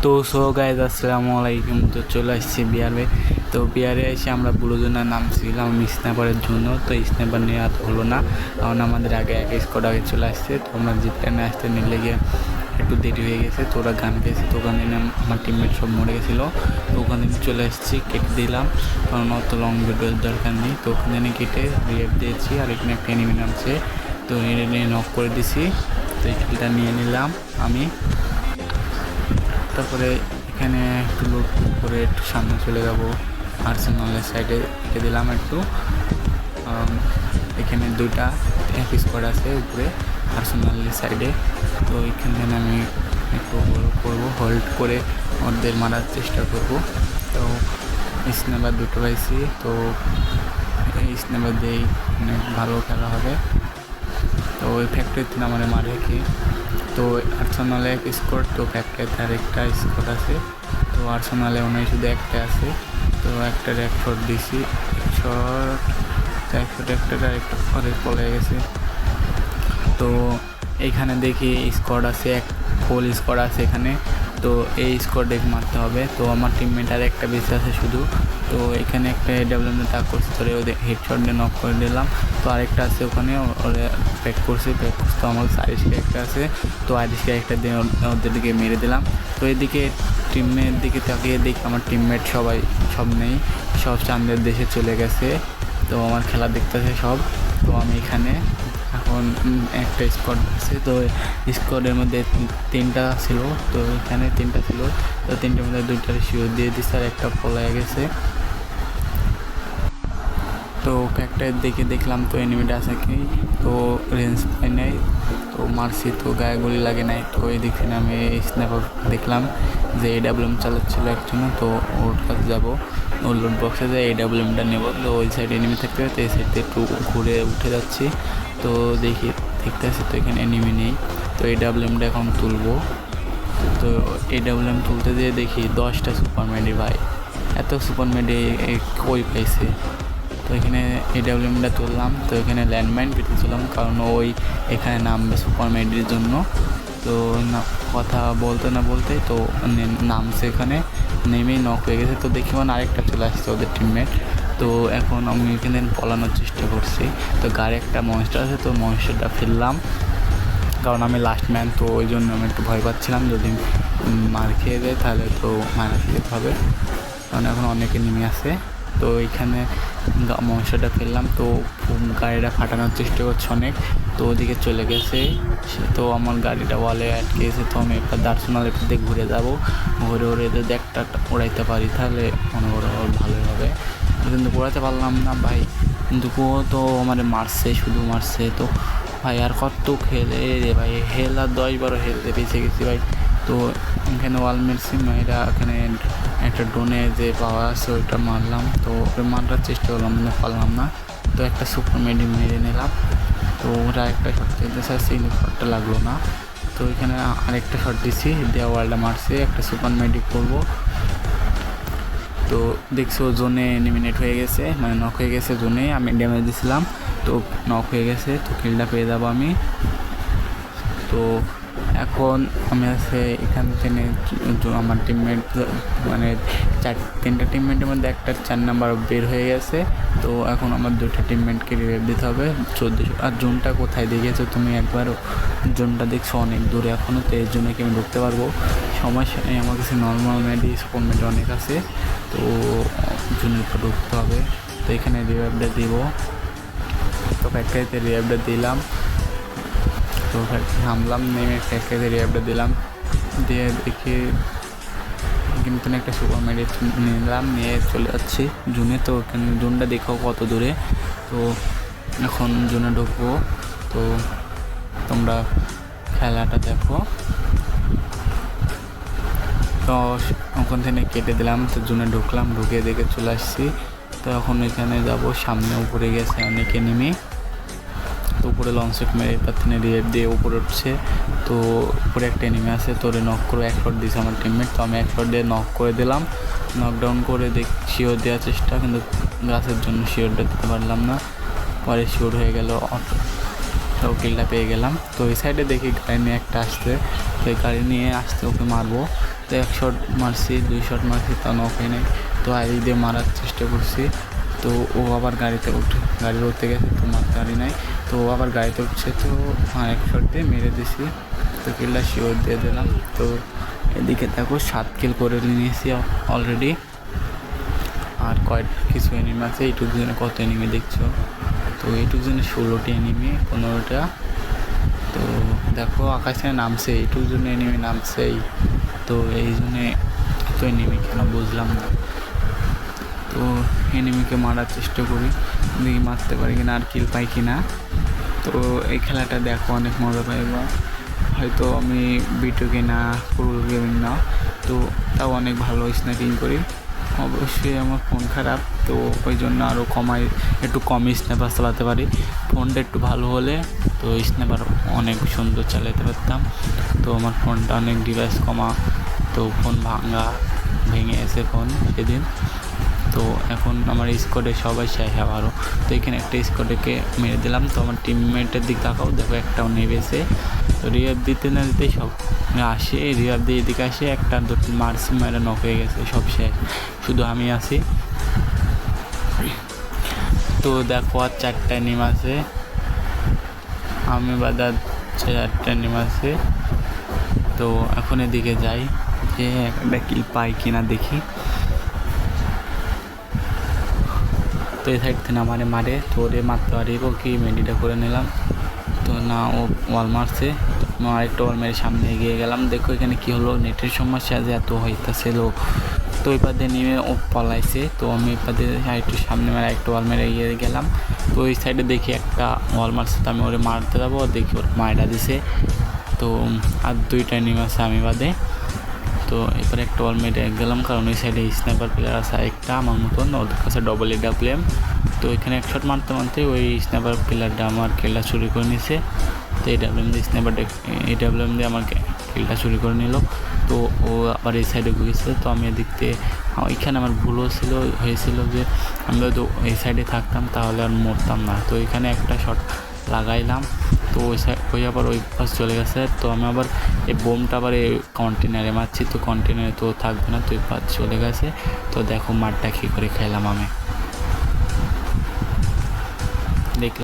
তো so guys আসসালামু আলাইকুম। তো চলে আসছি বিয়ারে। তো বিয়ারে এসে আমরা ব্লুজোনার নামছিলাম স্ন্যাপারের জন্য। তো স্ন্যাপার নিয়ে আর হলো না, কারণ আমাদের আগে এক স্কোয়াড আগে চলে আসছে। তো আমরা জিপটা আসতে নিলে গিয়ে একটু দেরি হয়ে গেছে। তো ওরা গান পেয়েছে, তো ওখান থেকে আমার টিমমেট সব মরে গেছিলো। তো ওখান থেকে চলে এসেছি, কেটে দিলাম, কারণ অত লং ভিডিওর দরকার নেই। তো ওখান থেকে কেটে রিয়েপ দিয়েছি, আর এখানে একটা এনিমি নামছে, তো এটা নিয়ে নক করে দিছি। তো এই কিলটা নিয়ে নিলাম আমি। তারপরে এখানে একটু লুট করে একটু সামনে চলে যাব। আর্সেনালের সাইডে রেখে দিলাম একটু। এখানে দুইটা স্কোয়াড আছে উপরে আর্সেনালের সাইডে। তো এখান থেকে আমি একটু করবো, হোল্ড করে ওদের মারার চেষ্টা করব। তো স্ন্যাপার দুটো পাইছি, তো এই স্ন্যাপার দিয়েই অনেক ভালো খেলা হবে। তো ওই ফ্যাক্টরিতে আমার মারে কি। তো আর্সেনালে এক স্কোয়াড, তো ফ্যাক্টরিতে আরেকটা স্কোয়াড আছে। তো আর্সেনালে ওনাই শুধু একটা আছে। তো একটার এক শট দিছি, শট একটা আরেকটা পড়ে গেছে। তো এইখানে দেখি স্কোয়াড আছে, এক ফুল স্কোয়াড আছে এখানে। তো এই স্কোয়াডে মারতে হবে। তো আমার টিমমেট আর একটা বেঁচে আছে শুধু। তো এখানে একটা এডাব্লিউএম তাক করছে, তোরে ওদের হেডশট দিয়ে নক করে দিলাম। তো আরেকটা আছে ওখানে, ওরা প্যাক করছে। তো আমার আইরিশকে একটা আছে, তো আইরিশকে একটা দিয়ে ওদের দিকে মেরে দিলাম। তো এদিকে টিমের দিকে তাকিয়ে দেখি আমার টিমমেট সব নেই, সব চাঁদের দেশে চলে গেছে। তো আমার খেলা দেখতেছে সব। তো আমি এখানে এখন একটা স্কোয়াড আছে। তো স্কোয়াডের মধ্যে তিনটা ছিল, তো এখানে তিনটা ছিল। তো তিনটার মধ্যে দুইটার শিওর দিয়ে দিচ্ছে, আর একটা পলায় গেছে। তো একটা দেখে দেখলাম তো এনিমিটা আছে কি, তো রেঞ্জ পাই নাই, তো মারছি, তো গায়ে গুলি লাগে নাই। তো এই দিক থেকে আমি স্ন্যাপার দেখলাম যে এডাব্লিউএম চালাচ্ছিল একজন। তো ওর কাছে যাবো, ওর লুট বক্সে যে এডাব্লিউএমটা নেবো। তো ওই সাইড এনিমি থাকতে তো এই সাইডে একটু ঘুরে উঠে যাচ্ছি। তো দেখি দেখতে আসি, তো এখানে এনিমি নেই। তো এডাব্লিউএমটা এখন তুলবো। তো এডাব্লিউএম তুলতে যেয়ে দেখি 10টা সুপার মেডি। ভাই, এত সুপার মেডি কই পাইছে? তো এখানে এডাব্লিউএমটা তুললাম। তো এখানে ল্যান্ডমাইন পেতেছিলাম, কারণ ওই এখানে নামবে সুপার মেডির জন্য। তো কথা বলতে না বলতেই তো নামছে, এখানে নেমেই নক হয়ে গেছে। তো দেখি মানে আরেকটা চলে আসছে ওদের টিমমেট। তো এখন আমি এখানে পলানোর চেষ্টা করছি। তো গাড়ি একটা মনস্টার আছে, তো মনস্টারটা ফেললাম, কারণ আমি লাস্ট ম্যান। তো ওই জন্য আমি একটু ভয় পাচ্ছিলাম, যদি মার খেয়ে যায় তাহলে তো মারা খেতে হবে, কারণ এখন অনেকে নেমে আসে। তো এইখানে মনস্টারটা ফেললাম, তো গাড়িটা ফাটানোর চেষ্টা করছে অনেক। তো ওদিকে চলে গেছে সে, তো আমার গাড়িটা ওয়ালে আটকে গেছে। তো আমি একটা আর্সেনালের দিকে ঘুরে যাবো, ঘুরে যদি একটা উড়াইতে পারি তাহলে মনে করো ভালোই হবে। কিন্তু উড়াতে পারলাম না ভাই, কিন্তু ও তো আমার মারছে, শুধু মারছে। তো ভাই আর কত খেলে রে ভাই, হেল আর 10-12 হেলতে বেঁচে গেছি ভাই। তো এখানে ওয়াল মেরছি, মেয়েরা এখানে একটা ড্রোনে যে পাওয়া আছে ওইটা মারলাম। তো ওটা মারার চেষ্টা করলাম, কিন্তু পারলাম না। তো একটা সুপার মেডি মেরে নিলাম। তো ওরা একটা শট দিতে চাইছে, কিন্তু শটটা লাগলো না। তো এখানে আরেকটা শট দিছি, দেওয়া ওয়ালটা মারছে, একটা সুপার মেডি করবো। তো দেখছো জোনে এলিমিনেট হয়ে গেছে, মানে নক হয়ে গেছে জোনে। আমি ড্যামেজ দিয়েছিলাম, তো নক হয়ে গেছে। তো কিলটা পেয়ে যাবো আমি। তো এখন আমি আছে এখান থেকে আমার টিমমেট, মানে তিনটা টিমমেটের মধ্যে একটা 4 নাম্বার বের হয়ে গেছে। তো এখন আমার 2টা টিমমেটকে রিভাইভ দিতে হবে। 1400। আর জোনটা কোথায় দেখেছো তুমি একবার? জোনটা দেখছো অনেক দূরে এখনও, তো এর জন্য কি আমি ঢুকতে পারবো? সমস্যা নেই, আমার কাছে নর্মাল মেডি সুপার মেডি অনেক আছে। তো জোনের তো ঢুকতে হবে। তো এখানে রিভাইভটা দিব, তো ফ্যাক্টরিতে রিভাইভটা দিলাম। তো নামলাম, নেমে ফ্যাক্টরিতে রিভাইভটা দিলাম, দিয়ে দেখি কিন্তু একটা সুপার মেডি নিলাম, নিয়ে চলে যাচ্ছি জুনে। তো ওখানে জুনটা দেখো কত দূরে। তো এখন জুনে ঢুকবো, তো তোমরা খেলাটা দেখো। তো ওখান থেকে কেটে দিলাম, তো জুনে ঢুকলাম, ঢুকে দেখে চলে আসছি। তো এখন এখানে যাব, সামনে উপরে গেছে অনেকে নেমে। তো উপরে লঞ্চ সেট মেরে পাথনে রিয়েট দিয়ে উপরে উঠছে। তো উপরে একটা এনিমি আছে, তোরে নক করে এক শট দিয়েছে আমার টিমমেট। তো আমি এক শট দিয়ে নক করে দিলাম, নকডাউন করে শিওর দেওয়ার চেষ্টা, কিন্তু গাছের জন্য শিওরটা দিতে পারলাম না। পরে শিওর হয়ে গেল, তো কিলটা পেয়ে গেলাম। তো এই সাইডে দেখি গাড়ি নিয়ে একটা আসছে, তো গাড়ি নিয়ে আসতে ওকে মারবো। তো 1 শট মারছি, 2 শট মারছি, তা নক হয় নাই। তো আই দিয়ে মারার চেষ্টা করছি, তো ও আবার গাড়িতে উঠতে গেছে, তো মারতে পারি নাই। তো ও আবার গাড়িতে উঠছে, তো 1 শট দিয়ে মেরে দিছি, তো কিলটা শিওর দিয়ে দিলাম। তো এদিকে দেখো 7 কিল করে নিয়েছি অলরেডি। আর কিছু এনিমি আছে। এইটুকু জন্য কত এনিমি দেখছো, তো এইটুকু জন্য 16টি এনিমি, 15টা। তো দেখো আকাশে নামছে, এইটুকু জন্য এনিমি নামছেই। তো এই জন্যে এত এনিমি কেন বুঝলাম না। তো এনিমিকে মারার চেষ্টা করি, দেখি মারতে পারি কিনা, আর কিল পাই কিনা। তো এই খেলাটা দেখো অনেক মজা পাইবা। হয়তো আমি ভিডিও না, পুরো গেমিং না, তো তাও অনেক ভালো স্ন্যাপিং করি। অবশ্যই আমার ফোন খারাপ, তো ওই জন্য আরও একটু কমই স্ন্যাপার চালাতে পারি। ফোনটা একটু ভালো হলে তো স্ন্যাপার অনেক সুন্দর চালাতে পারতাম। তো আমার ফোনটা অনেক ডিভাইস কমা, তো ফোন ভেঙে এসে ফোন সেদিন। তো এখন আমার স্কোয়াডে সবাই শেষ আবারও। তো এখানে একটা স্কোয়াডকে মেরে দিলাম। তো আমার টিমমেটের দিক তাকাও, দেখো একটাও নেবেছে। তো রিভাইভ দিতে না দিতেই সব আসে, রিভাইভ দিয়ে এদিকে আসে, একটা দুটো মারছি, মেরে নক হয়ে গেছে, সব শেষ, শুধু আমি আছি। তো দেখো আর 4টা নিম আছে, আমি বাদা 4টা নিম আছে। তো এখন এদিকে যাই, যে একটা কিল পাই কিনা দেখি। তো এই সাইড থেকে আমারে মারে, তো ওরে মারতে পারিব কি, মেডিটা করে নিলাম। তো না, ও ওয়াল মারছে, আরেকটা ওয়াল মেরে সামনে এগিয়ে গেলাম। দেখো এখানে কি হলো, নেটের সমস্যা যে এত হইতেছিল। তো ওই পাতে নেমে ও পলাইছে, তো আমি ওই পাতে আরেকটু সামনে মেরে আরেকটা ওয়াল মেরে এগিয়ে গেলাম। তো ওই সাইডে দেখি একটা ওয়াল মারছে, তো আমি ওরে মারতে যাবো, দেখি ওর মায়েরা দিছে। তো আর 2টা নেমে আছে আমি বাদে। তো এরপরে একটা ওয়াল মেরে গেলাম, কারণ ওই সাইডে স্নাইপার প্লেয়ার আছে একটা আমার মতন, ওদের কাছে ডবল এডাব্লিউএম। তো এখানে 1 শট মারতে ওই স্নাইপার প্লেয়ারটা আমার কিলটা চুরি করে নিছে। তো এডাব্লিউএম দিয়ে আমার কিলটা চুরি করে নিল। তো ও আবার এই সাইডে গিয়েছিল, তো আমি এদিক থেকে ওইখানে আমার ভুল হয়েছিল যে আমি হয়তো এই সাইডে থাকতাম তাহলে আর মরতাম না। তো এখানে একটা শট লাগাইলাম, তো ওই আবার ওই পাশ চলে গেছে। তো আমি আবার এই বোমটা আবার এই কন্টেনারে মারছি, তো কন্টেনারে তো থাকবে না, তো ওই পাশ চলে গেছে। তো দেখো মারটা কী করে খেলাম আমি, দেখলাম।